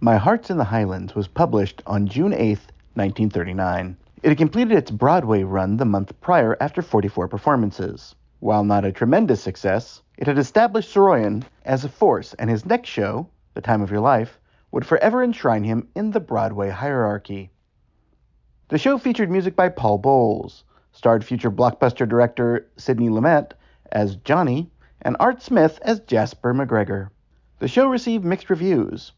My Heart's in the Highlands was published on June 8, 1939. It had completed its Broadway run the month prior after 44 performances. While not a tremendous success, it had established Soroyan as a force, and his next show, The Time of Your Life, would forever enshrine him in the Broadway hierarchy. The show featured music by Paul Bowles, starred future blockbuster director Sidney Lumet as Johnny, and Art Smith as Jasper McGregor. The show received mixed reviews.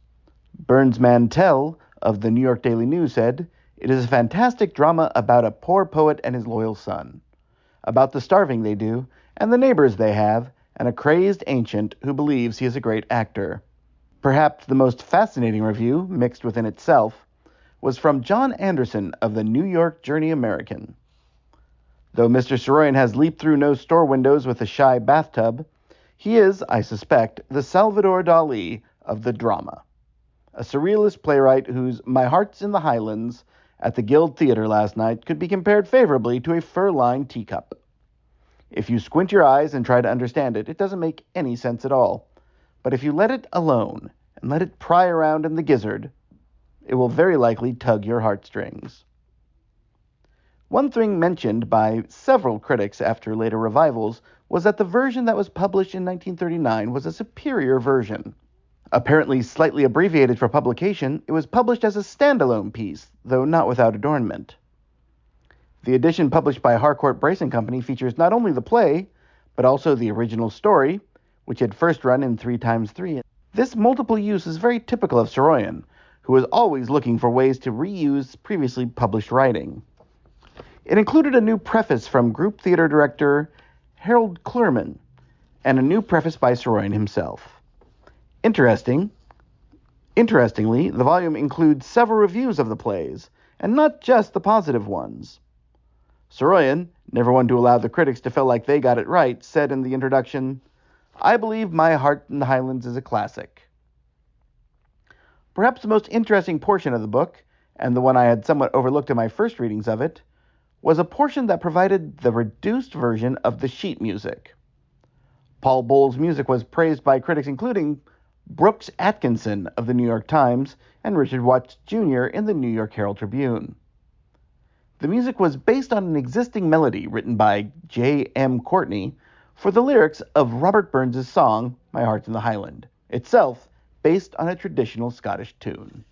Burns Mantell of the New York Daily News said, "It is a fantastic drama about a poor poet and his loyal son, about the starving they do, and the neighbors they have, and a crazed ancient who believes he is a great actor." Perhaps the most fascinating review, mixed within itself, was from John Anderson of the New York Journey American. Though Mr. Soroyan has leaped through no store windows with a shy bathtub, he is, I suspect, the Salvador Dali of the drama. A surrealist playwright whose My Heart's in the Highlands at the Guild Theater last night could be compared favorably to a fur-lined teacup. If you squint your eyes and try to understand it, it doesn't make any sense at all. But if you let it alone and let it pry around in the gizzard, it will very likely tug your heartstrings. One thing mentioned by several critics after later revivals was that the version that was published in 1939 was a superior version. Apparently slightly abbreviated for publication, it was published as a standalone piece, though not without adornment. The edition published by Harcourt Brace & Company features not only the play, but also the original story, which had first run in 3x3. This multiple use is very typical of Soroyan, who was always looking for ways to reuse previously published writing. It included a new preface from group theater director Harold Clurman, and a new preface by Soroyan himself. Interestingly, the volume includes several reviews of the plays, and not just the positive ones. Soroyan, never one to allow the critics to feel like they got it right, said in the introduction, "I believe My Heart in the Highlands is a classic." Perhaps the most interesting portion of the book, and the one I had somewhat overlooked in my first readings of it, was a portion that provided the reduced version of the sheet music. Paul Bowles' music was praised by critics including Brooks Atkinson of the New York Times and Richard Watts Jr. in the New York Herald Tribune. The music was based on an existing melody written by J.M. Courtney for the lyrics of Robert Burns' song, My Heart's in the Highland, itself based on a traditional Scottish tune.